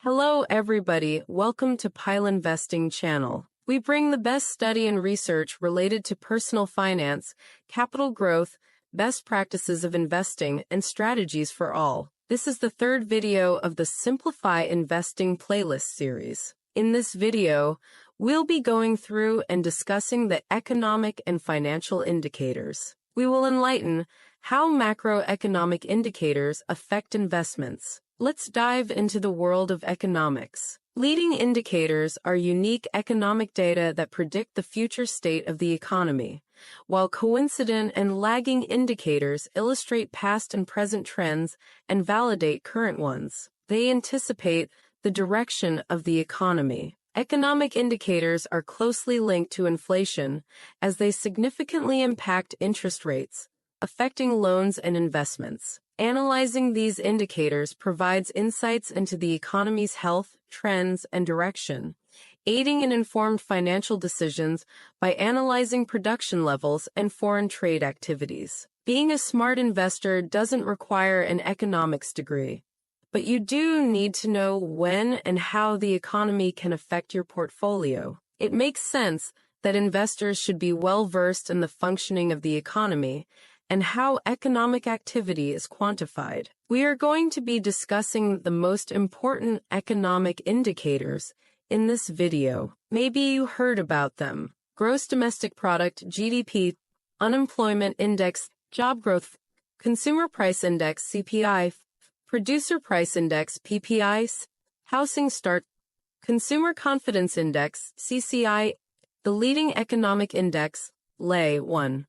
Hello everybody, welcome to Pileinvesting channel. We bring the best study and research related to personal finance, capital growth, best practices of investing, and strategies for all. This is the third video of the Simplify Investing playlist series. In this video, we'll be going through and discussing the economic and financial indicators. We will enlighten how macroeconomic indicators affect investments. Let's dive into the world of economics. Leading indicators are unique economic data that predict the future state of the economy, while coincident and lagging indicators illustrate past and present trends and validate current ones. They anticipate the direction of the economy. Economic indicators are closely linked to inflation as they significantly impact interest rates, affecting loans and investments. Analyzing these indicators provides insights into the economy's health, trends, and direction, aiding in informed financial decisions by analyzing production levels and foreign trade activities. Being a smart investor doesn't require an economics degree, but you do need to know when and how the economy can affect your portfolio. It makes sense that investors should be well versed in the functioning of the economy and how economic activity is quantified. We are going to be discussing the most important economic indicators in this video. Maybe you heard about them. Gross domestic product, GDP, unemployment index, job growth, consumer price index, CPI, producer price index, PPI, housing start, consumer confidence index, CCI, the leading economic index, LA 1.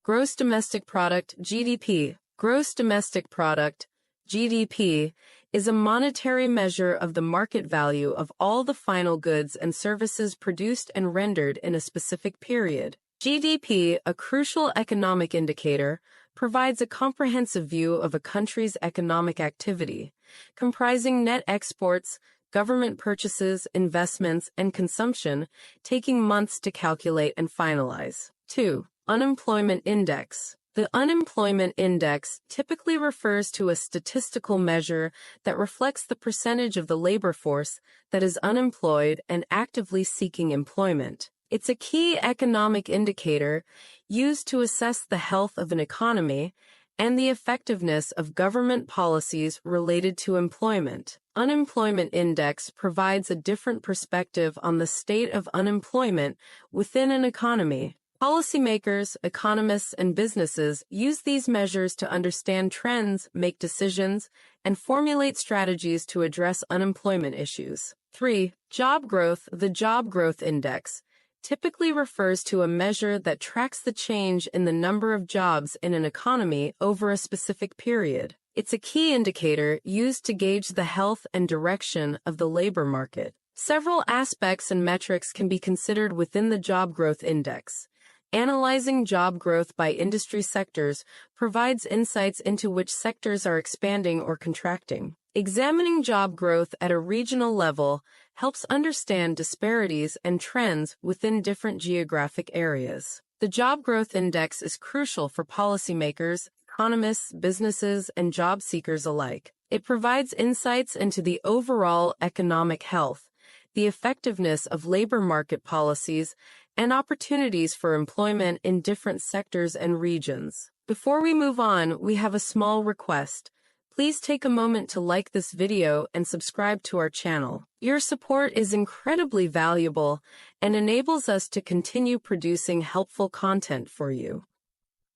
Gross domestic product, GDP. Gross domestic product, GDP, is a monetary measure of the market value of all the final goods and services produced and rendered in a specific period. GDP, a crucial economic indicator, provides a comprehensive view of a country's economic activity, comprising net exports, government purchases, investments, and consumption, taking months to calculate and finalize. 2. Unemployment index. The unemployment index typically refers to a statistical measure that reflects the percentage of the labor force that is unemployed and actively seeking employment. It's a key economic indicator used to assess the health of an economy and the effectiveness of government policies related to employment. Unemployment index provides a different perspective on the state of unemployment within an economy. Policymakers, economists, and businesses use these measures to understand trends, make decisions, and formulate strategies to address unemployment issues. 3. Job growth. The job growth index typically refers to a measure that tracks the change in the number of jobs in an economy over a specific period. It's a key indicator used to gauge the health and direction of the labor market. Several aspects and metrics can be considered within the job growth index. Analyzing job growth by industry sectors provides insights into which sectors are expanding or contracting. Examining job growth at a regional level helps understand disparities and trends within different geographic areas. The job growth index is crucial for policymakers, economists, businesses, and job seekers alike. It provides insights into the overall economic health, the effectiveness of labor market policies, and opportunities for employment in different sectors and regions. Before we move on, we have a small request. Please take a moment to like this video and subscribe to our channel. Your support is incredibly valuable and enables us to continue producing helpful content for you.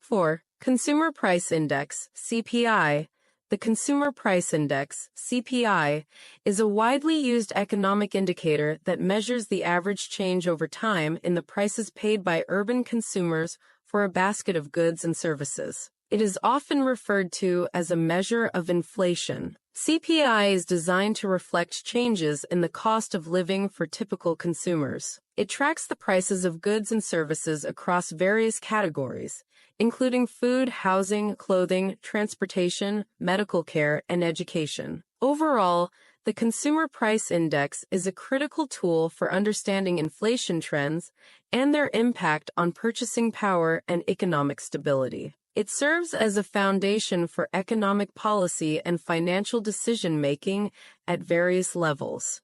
4. Consumer Price Index, CPI. The Consumer Price Index, CPI, is a widely used economic indicator that measures the average change over time in the prices paid by urban consumers for a basket of goods and services. It is often referred to as a measure of inflation. CPI is designed to reflect changes in the cost of living for typical consumers. It tracks the prices of goods and services across various categories, including food, housing, clothing, transportation, medical care, and education. Overall, the Consumer Price Index is a critical tool for understanding inflation trends and their impact on purchasing power and economic stability. It serves as a foundation for economic policy and financial decision-making at various levels.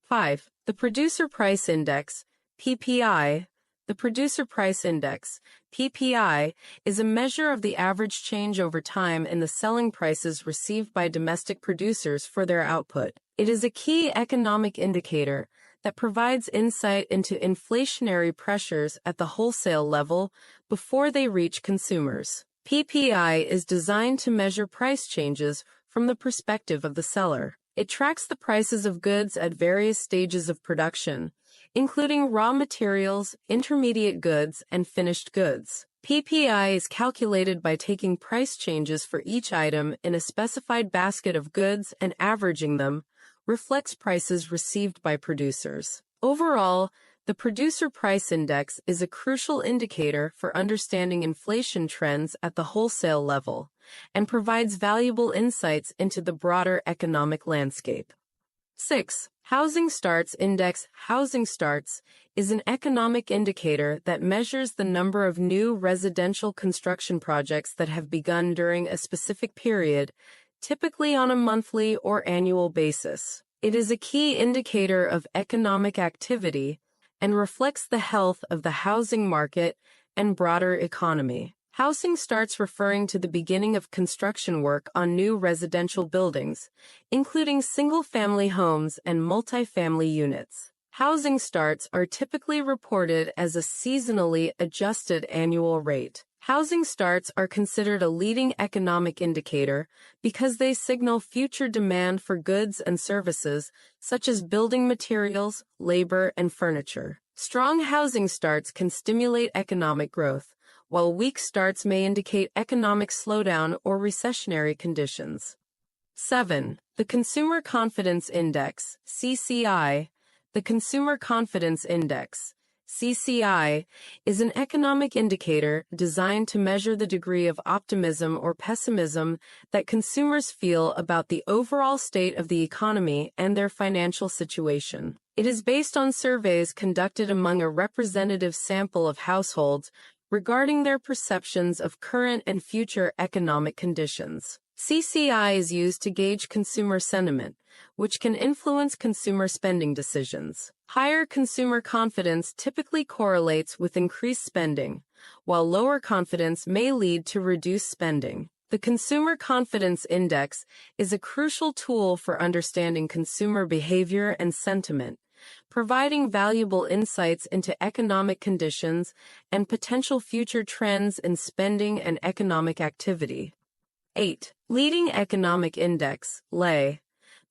5. The Producer Price Index, PPI. The Producer Price Index, PPI, is a measure of the average change over time in the selling prices received by domestic producers for their output. It is a key economic indicator that provides insight into inflationary pressures at the wholesale level before they reach consumers. PPI is designed to measure price changes from the perspective of the seller. It tracks the prices of goods at various stages of production, including raw materials, intermediate goods, and finished goods. PPI is calculated by taking price changes for each item in a specified basket of goods and averaging them, reflects prices received by producers. Overall, the Producer Price Index is a crucial indicator for understanding inflation trends at the wholesale level and provides valuable insights into the broader economic landscape. 6. Housing Starts Index. Housing starts is an economic indicator that measures the number of new residential construction projects that have begun during a specific period, typically on a monthly or annual basis. It is a key indicator of economic activity and reflects the health of the housing market and broader economy. Housing starts referring to the beginning of construction work on new residential buildings, including single-family homes and multifamily units. Housing starts are typically reported as a seasonally adjusted annual rate. Housing starts are considered a leading economic indicator because they signal future demand for goods and services such as building materials, labor, and furniture. Strong housing starts can stimulate economic growth, while weak starts may indicate economic slowdown or recessionary conditions. 7. The Consumer Confidence Index, CCI. The Consumer Confidence Index, CCI, is an economic indicator designed to measure the degree of optimism or pessimism that consumers feel about the overall state of the economy and their financial situation. It is based on surveys conducted among a representative sample of households regarding their perceptions of current and future economic conditions. CCI is used to gauge consumer sentiment, which can influence consumer spending decisions. Higher consumer confidence typically correlates with increased spending, while lower confidence may lead to reduced spending. The Consumer Confidence Index is a crucial tool for understanding consumer behavior and sentiment, providing valuable insights into economic conditions and potential future trends in spending and economic activity. 8. Leading Economic Index, LEI.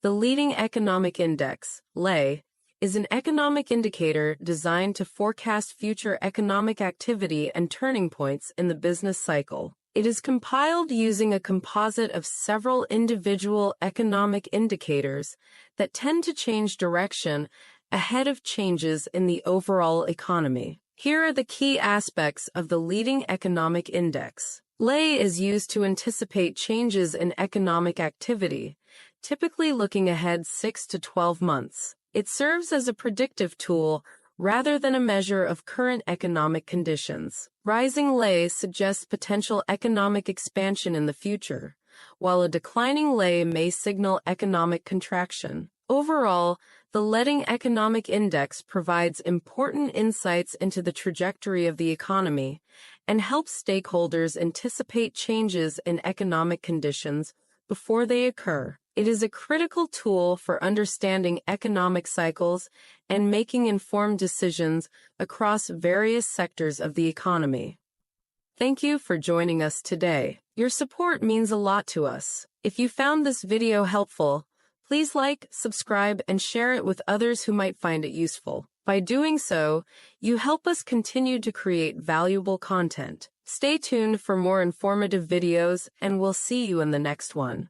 The Leading Economic Index, LEI, is an economic indicator designed to forecast future economic activity and turning points in the business cycle. It is compiled using a composite of several individual economic indicators that tend to change direction ahead of changes in the overall economy. Here are the key aspects of the Leading Economic Index. LEI is used to anticipate changes in economic activity, typically looking ahead 6 to 12 months. It serves as a predictive tool rather than a measure of current economic conditions. Rising LEI suggests potential economic expansion in the future, while a declining LEI may signal economic contraction. Overall, the Leading Economic Index provides important insights into the trajectory of the economy and helps stakeholders anticipate changes in economic conditions before they occur. It is a critical tool for understanding economic cycles and making informed decisions across various sectors of the economy. Thank you for joining us today. Your support means a lot to us. If you found this video helpful, please like, subscribe, and share it with others who might find it useful. By doing so, you help us continue to create valuable content. Stay tuned for more informative videos, and we'll see you in the next one.